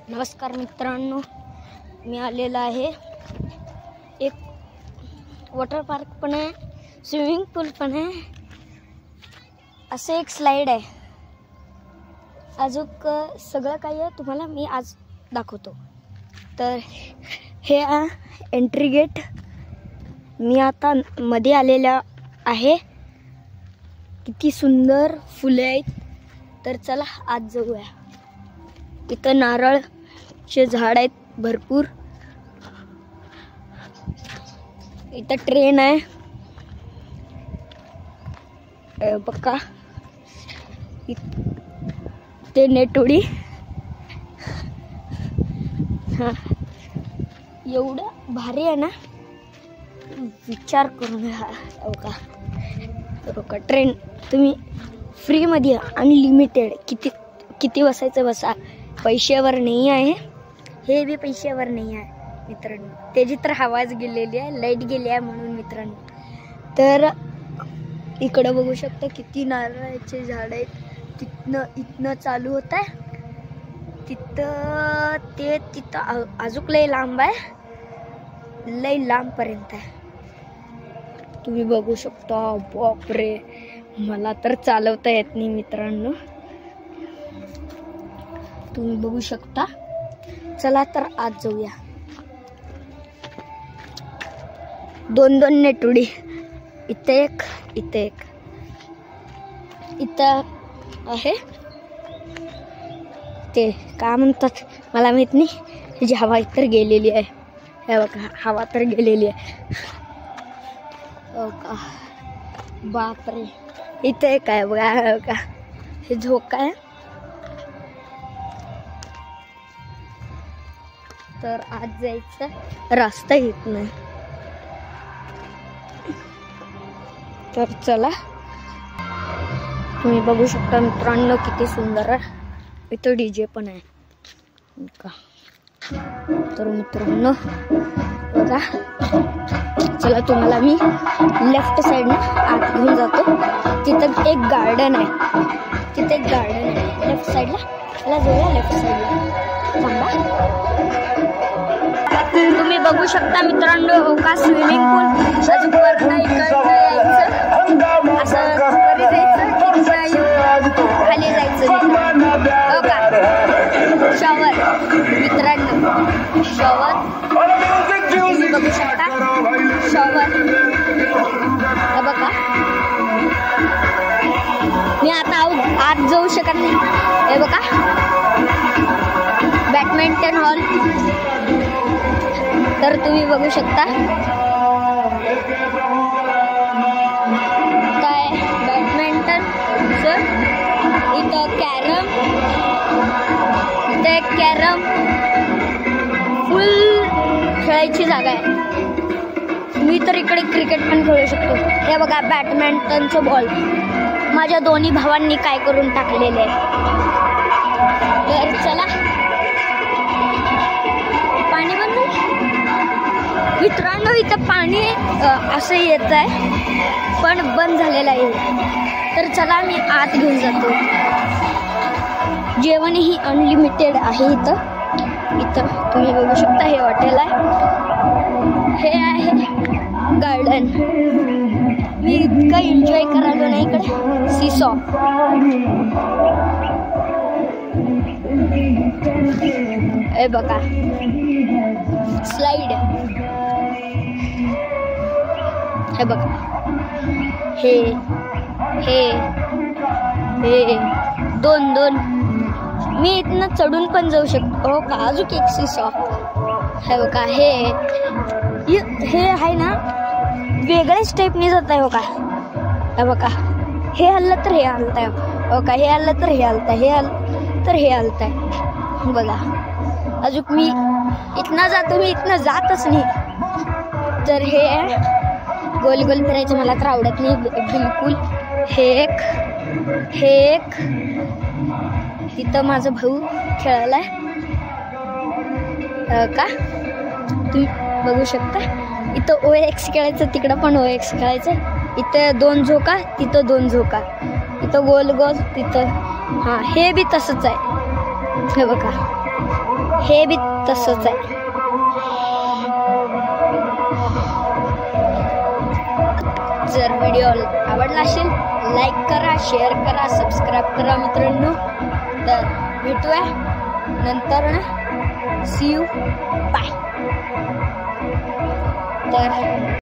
नमस्कार मित्रांनो, मी आलेला आहे. एक वॉटर पार्क पण आहे, स्विमिंग पूल पण आहे, असं एक स्लाइड आहे. अजून सगळं काही आहे, तुम्हाला मी आज दाखवतो. तर हे एंट्री गेट. मी आता मध्ये आलेला आहे. किती सुंदर फुले आहेत. तर चला आज जाऊया. इथं नारळचे झाड आहेत भरपूर. इथं ट्रेन आहे बघा. ते नेटोडी. एवढं भारी आहे ना, विचार करून बघा. ट्रेन तुम्ही फ्रीमध्ये अनलिमिटेड किती बसायचं बसा. पैशावर नाही आहे, हे बी पैशावर नाही आहे मित्रांनो. त्याची तर हवाच गेलेली आहे, लाईट गेली आहे म्हणून मित्रांनो. तर इकडं बघू शकता किती नारळाचे झाड आहेत. इथनं चालू होत आहे, तिथं अजून लई लांब आहे, लई लांबपर्यंत आहे. तुम्ही बघू शकता. बापरे, मला तर चालवता येत नाही मित्रांनो. तुम्ही बघू शकता. चला तर आज जाऊया. दोन नेटुडी. इथे एक, इथे एक, इथं आहे. ते काय म्हणतात मला माहित नाही. त्याची हवा इतर गेलेली आहे. हे बघा, हवा तर गेलेली आहे. हो का, बापरे. इथे एक आहे बघा. हे झोका आहे. तर आज जायचं रस्ता येत नाही. तर चला. तुम्ही बघू शकता मित्रांनो किती सुंदर आहे. इथं डीजे पण आहे का. तर मित्रांनो बघा, चला तुम्हाला मी लेफ्ट साइडने आत घेऊन जातो. तिथं एक गार्डन आहे. लेफ्ट साइडला. चला जाऊया लेफ्ट साइडला. तुम्ही बघू शकता मित्रांनो का स्विमिंग पूल. अजून वरनं इकडनं यायचं, असं वरी जायचं, खाली जायचं हो का. शॉवर मित्रांनो, शॉवर तुम्ही बघू शकता. शॉवर बघा. मी आता आत जाऊ शकत नाही. हे बघा, बॅडमिंटन हॉल. तर तुम्ही बघू शकता काय बॅडमिंटन. इथं कॅरम फुल खेळायची जागा आहे. मी तर इकडे क्रिकेट पण खेळू शकतो. हे बघा बॅडमिंटनचं बॉल माझ्या दोन्ही भावांनी काय करून टाकलेले आहे. तर चला. पाणी बंद मित्रांनो. इथं पाणी असं येत आहे पण बंद झालेलं आहे. तर चला मी आत घेऊन जातो. जेवणही अनलिमिटेड आहे इथं तुम्ही बघू शकता. हे हॉटेल आहे. हे आहे गार्डन. मी इतकं एन्जॉय करायलो ना इकडे. सीसॉ. हे बघा स्लाइड. हे बघा. हे दोन मी इथनं चढून पण जाऊ शकतो हो का. अजून एक सीसॉ. हे बघा. हे आहे ना, वेगळ्याच टाईपने जात आहे हो का. हे बघा, हे हल्लं तर हे हलत आहे हो का. हे हल्लं तर हे हलत आहे, हे हल्लं तर हे हलत आहे बघा. अजून मी इथनं जातो. मी इथनं जातच नाही. तर हे गोल फिरायचं मला तर आवडत नाही बिलकुल. हे एक तिथं माझा भाऊ खेळायला का. तुम्ही बघू शकता. इथं OX खेळायचं, तिकडं पण OX खेळायचं. इथं 2 झोका, तिथं 2 झोका. इथं गोल तिथं. हां, हे बी तसंच आहे. हे बघा, हे बी तसंच आहे. जर व्हिडिओ आवडला असेल लाईक करा, शेअर करा, सबस्क्राईब करा मित्रांनो. तर भेटूया नंतर ना. See you bye. तर